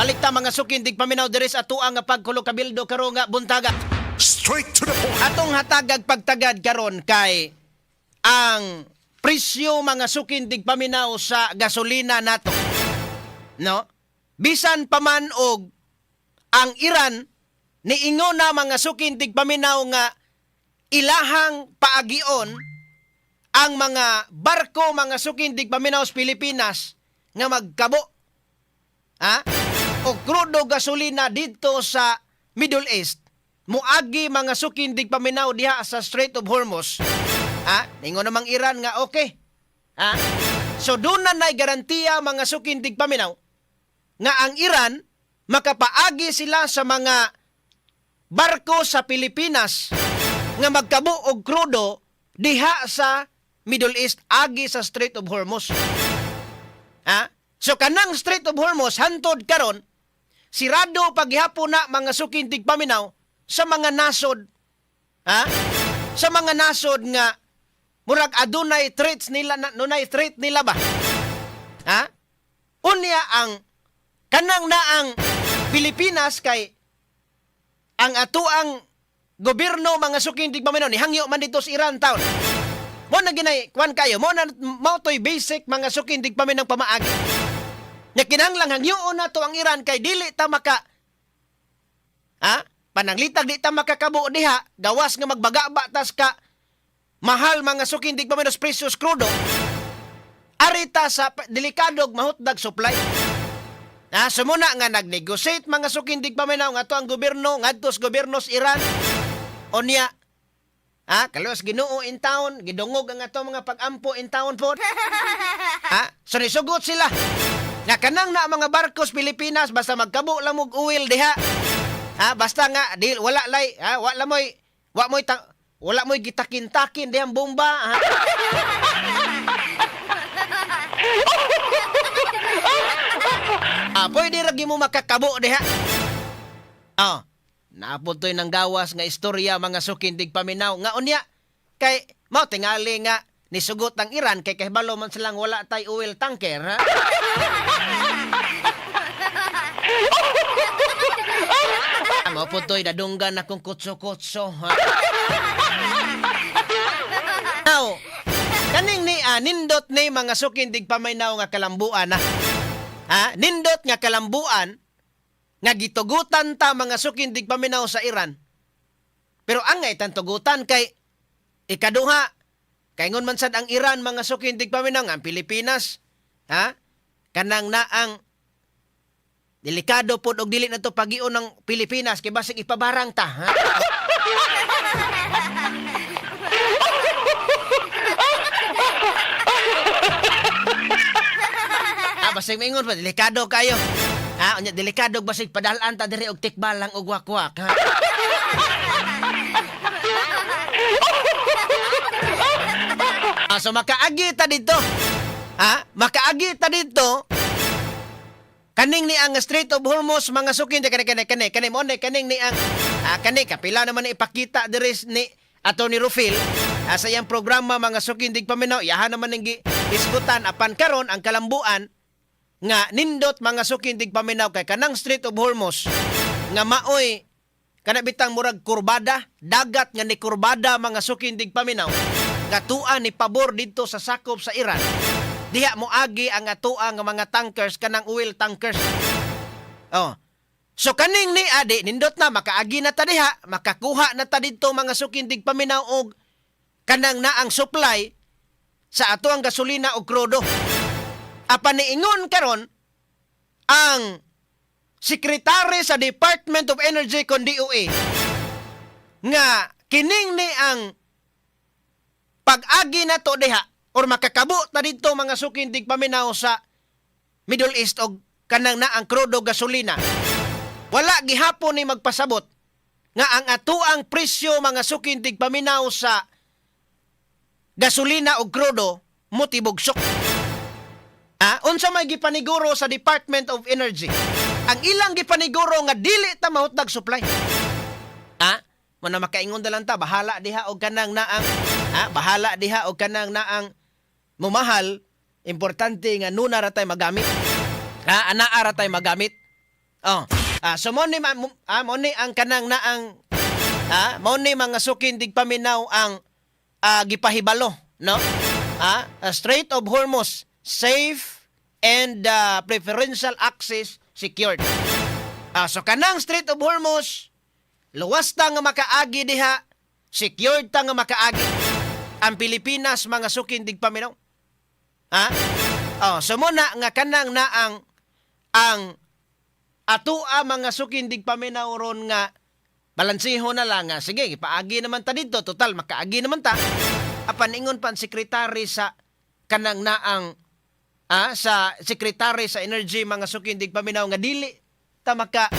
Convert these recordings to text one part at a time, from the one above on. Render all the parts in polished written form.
Balik ta mga sukindig paminaw diri sa atuang nga pagkulo kabildo karon nga buntaga. Straight to the point. Atong hatagag pagtagad karon kay ang presyo mga sukindig paminaw sa gasolina nato. No? Bisan pa man og ang Iran niingo na mga sukindig paminaw nga ilahang paagion ang mga barko mga sukindig paminaw sa Pilipinas nga magkabo o krudo gasolina dito sa Middle East muagi mga sukindig paminaw diha sa Strait of Hormuz. Ningo namang Iran nga okay. So doon na garantiya mga sukindig paminaw nga ang Iran makapaagi sila sa mga barko sa Pilipinas nga magkabo og krudo diha sa Middle East agi sa Strait of Hormuz. So kanang Strait of Hormuz hantod karon sirado paghihapon na mga sukindig paminaw sa mga nasod. Sa mga nasod nga murag adunay threats nila nunay threat nila ba? Unya ang kanang naang Pilipinas kay ang atuang gobyerno mga sukindig paminaw ni hangyo man dito sa Iran taon. Mo na ginay kwan kayo mo na mo toy basic mga sukindig paminaw pamaagi. Nya kinahanglan hangyoon na to ang Iran kay dili ta maka pananglitag di ta makakabo diha gawas nga magbagaba tas ka mahal mga sukindig paminaw precious crudo arita sa delikadog mahutdag supply. Sumuna nga nag-negotiate mga sukindig paminaw nga to ang gobyerno ngadto sa gobyerno sa Iran. Onya kalos Ginoo in town, gidungog ang ato mga pag-ampo in town po. So nisugot sila. Nga kanang na mga barkos Pilipinas basta magkabo lang og oil diha. Basta nga di wala lay, wala moy gitakin-takin dihang bomba. Pwede ragi mo makakabo diha. Napuntoy ng gawas nga istorya mga sukindig paminaw nga unya kay mao tingali nga nisugot ang Iran kay kahibalo man silang wala tay oil tanker. Mapuntoy dadunggan akong kutso-kutso. Now, kaning ni nindot ni mga sukindig paminaw nga kalambuan nindot nga kalambuan nga gitugutan ta mga sukindig paminaw sa Iran. Pero angay tan tugutan kay ikaduha kay ngon man sad ang Iran mga sukindig paminaw nga ang Pilipinas kanang naang delikado pod og dili na to pagion ng Pilipinas kay basig ipabarang ta. Basig maingon pa delikado kayo. Unya delikado basig padalan ta diri og tikbalang og wakwak. So makaagi ta dito. Makaagi ta dito. Kaning ni ang Strait of Hormuz mga sukin kani mo kaning ni ang kani kapila naman ipakita diri ni Atty. Rufil sa iyang programa mga sukin dig paminaw yahan naman ning isgutan apan karon ang kalambuan nga nindot mga sukin dig paminaw kay kanang Strait of Hormuz nga maoy kanabitang murag kurbada dagat nga ni kurbada mga sukin dig paminaw gatuan ni pabor dito sa sakop sa Iran. Diha mo agi ang atuang nga mga tankers kanang oil tankers. So kaning ni adi nindot na makaagi na ta diha, makakuha na ta didto mga sukindig paminaw og kanang naang supply sa atuang gasolina og krudo. Apan niingon karon ang sekretary sa Department of Energy kon DOE nga kining ni ang pag-agi na to diha or makakabo ta dito mga sukindig paminaw sa Middle East og kanang naang krudo gasolina. Wala gihapon ni magpasabot nga ang atuang presyo mga sukindig paminaw sa gasolina og krudo motibugsok. Unsa may gipaniguro sa Department of Energy? Ang ilang gipaniguro nga dili ta mahutdag supply. Muna makaingon dalan ta bahala diha og kanang naang bahala diha og kanang naang mumahal, importante nga nuna ra tay magamit. Anaa ra tay magamit. Oh. So mo ni mo ni ang kanang na ang mo ni mga sukin dig paminaw ang gipahibalo, no? Strait of Hormuz safe and preferential access secured. So kanang Strait of Hormuz luwas ta nga makaagi diha, secured ta nga makaagi ang Pilipinas mga sukin dig paminaw. So muna nga kanang na ang atua mga sukin dig paminaw ron nga balansiho na lang nga. Sige, ipaagi naman ta dito. Total, makaagi naman ta. Apan ingon pa ang sekretary sa kanang naang sa sekretary sa energy mga sukin dig paminaw nga dili ta maka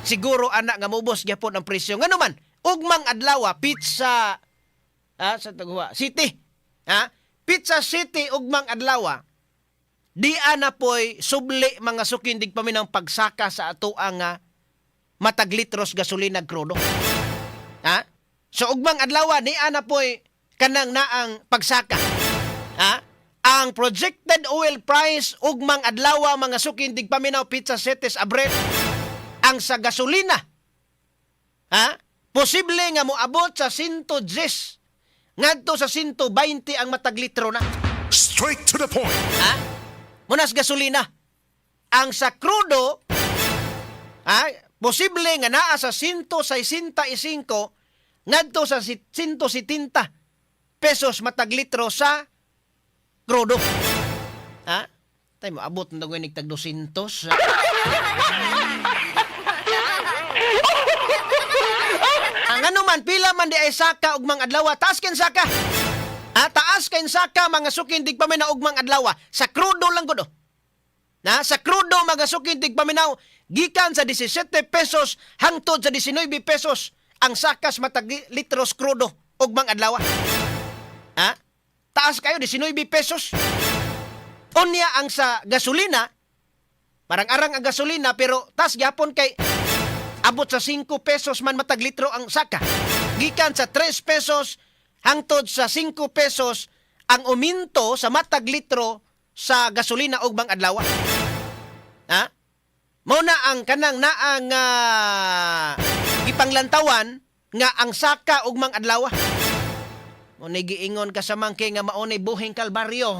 siguro anak nga mubos gyapon ang presyo. Nga naman, ugmang adlaw pizza sa Tagua City. Pizza City ugmang adlaw. Di ana poy subli mga sukin dig paminaw pagsaka sa atoa nga matag litros gasolina krudo. So ugmang adlaw di ana poy kanang naang pagsaka. Ang projected oil price ugmang adlaw mga sukin dig paminaw Pizza Cities abril ang sa gasolina. Posible nga moabot sa 110 ngadto sa 120 ang matag litro na. Straight to the point. Munas gasolina. Ang sa krudo, posible nga naa sa 165 ngadto sa 170 pesos matag litro sa krudo. Tay mo abot na gawin tag 200. Ang ano man, pila man di ay saka ugmang adlaw, taas ken saka. Taas kain saka mga sukin dig paminaw ugmang adlaw sa krudo lang gud. Sa krudo mga sukin dig paminaw gikan sa 17 pesos hangtod sa 19 pesos ang sakas matag litros krudo ugmang adlaw. Taas kayo 19 pesos. Unya ang sa gasolina marang-arang ang gasolina pero taas gyapon kay abot sa 5 pesos man matag litro ang saka. Gikan sa 3 pesos hangtod sa 5 pesos ang uminto sa matag litro sa gasolina ugmang adlaw. Mao na ang kanang naang gipanglantawan nga ang saka ugmang adlaw. Mo ni giingon ka sa mangke nga mao ni buhing kalbaryo,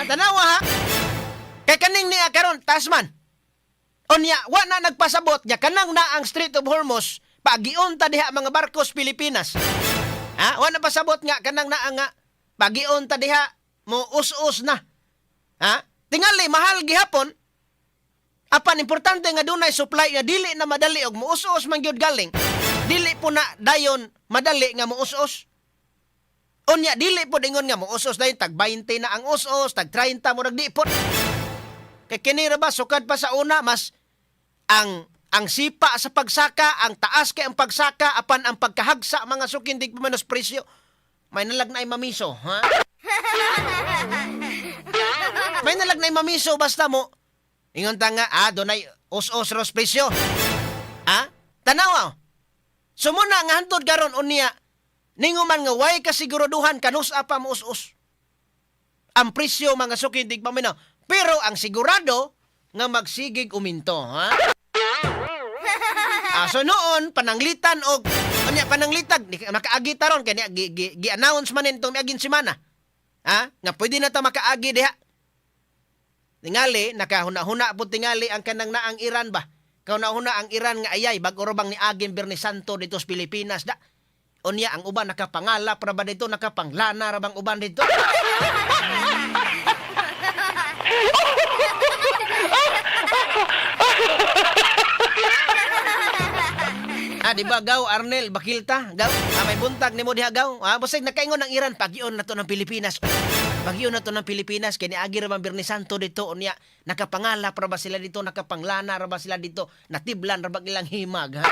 Tanawa kay kaning niya karon tasman. Unya wa na nagpasabot nya kanang na ang Strait of Hormuz pagiun ta diha mga barkos Pilipinas. Wa na pasabot nga kanang na nga pagiun ta diha mo us-us na. Tingali mahal gihapon. Apan importante nga dunay supply nga dili na madali og mo us-us man gyud galing. Dili po na dayon madali nga mo us-us. Unya dili po dingon nga mo us-us dayon tag 20 na ang us-us, tag 30 mo nagdipot. Kay kini ra ba sukad pa sa una mas ang sipa sa pagsaka, ang taas kay ang pagsaka apan ang pagkahagsa mga sukin dig manos presyo. May nalag na ay mamiso, May nalag na ay mamiso basta mo ingon ta nga dunay us-us ros presyo. Tanaw. Sumuna nga hantod karon unya ninguman nga way kasiguruduhan kanus pa mo us-us. Ang presyo mga sukin dig paminaw. Pero ang sigurado nga magsigig uminto, so noon pananglitan og pananglitag makaagi taron kay gi-announce man nitong miaging semana. Nga pwede na ta makaagi diha. Tingali nakahuna-huna pud tingali ang kanang naang Iran ba. Kauna-huna ang Iran nga ayay bag-o bang ni aging Bernie Santo dito sa Pilipinas da. Unya ang uban nakapangala para ba dito nakapanglana ra bang uban dito? Di ba gaw Arnel Bakilta? Gaw, may buntag nimo diha gaw. Basig nakaingon ng Iran pagion na to ng Pilipinas. Pagion na to ng Pilipinas kay niagi ra man Bernie Santo dito unya nakapangala para ba sila dito nakapanglana ra ba sila dito natiblan ra ba ilang himag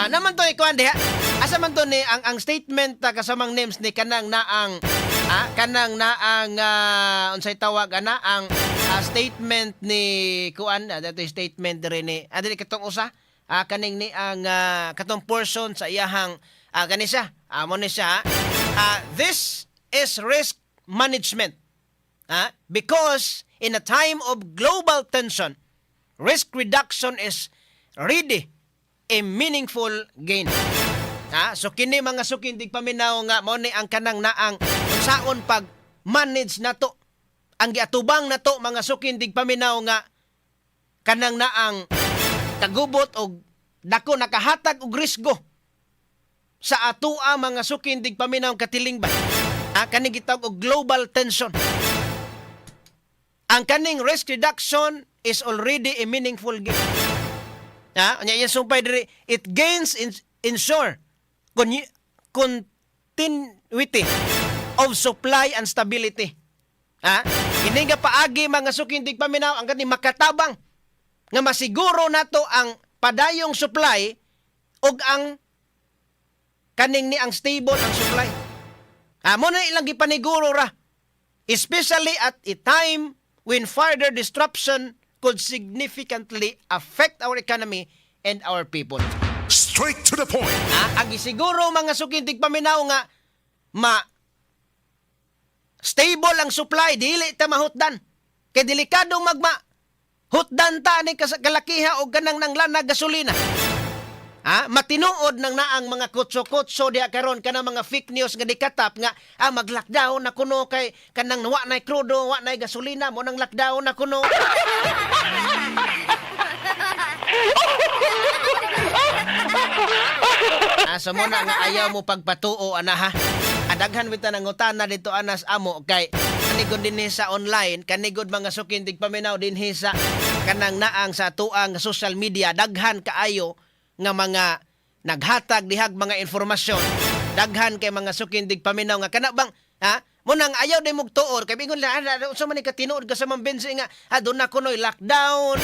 naman to ikuan diha. Asa man to ni ang statement kasamang names ni kanang na ang Kanang na ang unsay tawag ana ang statement ni kuan dato statement diri ni adili katong usa kaning ni ang katong portion sa iyahang kani siya amo ni siya this is risk management because in a time of global tension risk reduction is really a meaningful gain. So kini mga sukindig paminaw nga mao ni ang kanang naang unsaon pag manage nato ang giatubang nato mga sukindig paminaw nga kanang naang kagubot og dako nakahatag og risgo sa atoa mga sukindig paminaw katilingban. Kani gitawag og global tension. Ang kaning risk reduction is already a meaningful gain. Nya yung sumpay diri it gains ensure continuity of supply and stability. Ini nga paagi mga sukindig paminaw ang kani makatabang nga masiguro nato ang padayong supply ug ang kaning ni ang stable ang supply. Mo na ilang gipaniguro ra especially at a time when further disruption could significantly affect our economy and our people. Straight to the point. Ang isiguro mga sukindig paminaw nga stable ang supply dili ta mahutdan. Kay delikadong hutdan ta ni kalakiha og kanang nanglan gasolina. Matinuod nang naang mga kutso-kutso diha karon kana mga fake news nga dikatap nga mag-lockdown na kuno kay kanang wa nay krudo, wa nay gasolina mo nang lockdown na kuno. So mo na nga ayaw mo pagpatuo ana ha. Adaghan bita nang utana dito anas amo kay kanigod din sa online, kanigod mga sukindig paminaw din sa kanang naang sa tuang social media daghan kaayo nga mga naghatag dihag mga informasyon. Daghan kay mga sukindig paminaw nga kana bang mo nang ayaw day mog tuod kay bingon la unsa man ni katinuod ka sa mambensi nga adun na kunoy lockdown,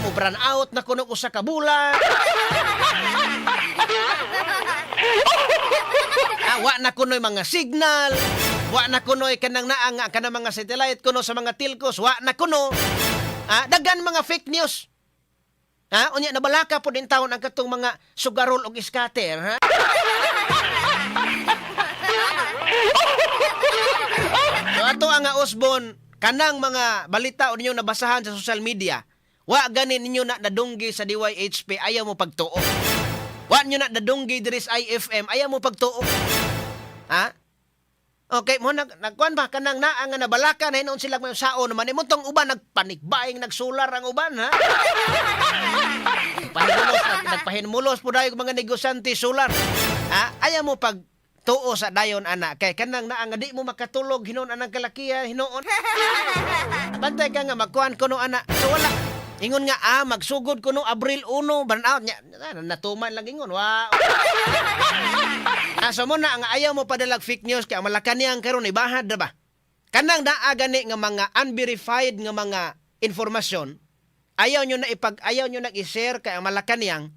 mo brand out na kuno usa ka bulan. Wa na kunoy mga signal, wa na kunoy kanang naang kanang mga satellite kuno sa mga telcos, wa na kuno. Daghan mga fake news. Unya nabalaka po din taon ang katong mga sugarol og scatter, So ato ang usbon kanang mga balita o ninyo nabasahan sa social media, wa ganin ninyo na nadunggi sa DYHP ayaw mo pagtuo. Wa nyo na nadunggi diri sa IFM ayaw mo pagtuo. Okay, mo nagkuan ba kanang naa nga nabalaka na hinon sila may sao naman imong tong uban nagpanikbaing nagsular ang uban nagpahinmulos po dayon mga negosyante solar. Ayaw mo pag tuo sa dayon ana kay kanang naa nga di mo makatulog hinon anang kalakihan hinoon. Bantay ka nga magkuan kuno ana. So wala ingon nga magsugod kuno Abril 1 burnout nya natuman lang ingon wa. So mo na nga ayaw mo padalag fake news kay malakaniyang karon ibahad na ba? Kanang naa gani nga mga unverified nga mga informasyon ayaw nyo na i-share kay malakaniyang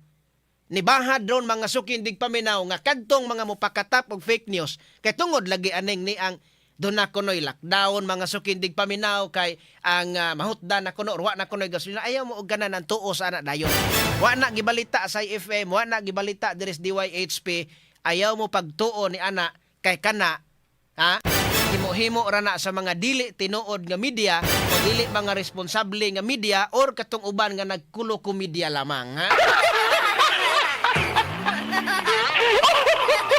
nibahad ron mga sukindig paminaw nga kadtong mga mupakatap og fake news kay tungod lagi aning ni ang doon na kuno'y lockdown mga sukindig paminaw kay ang mahutdan na kuno wa na kuno'y gasolina ayaw mo og ganan ang tuo sa ana dayon. Wa na gibalita sa FM, wa na gibalita diri sa DYHP, ayaw mo pagtuo ni ana kay kana himo-himo ra na sa mga dili tinuod nga media o dili mga responsable nga media or katong uban nga nagkulo ko media lamang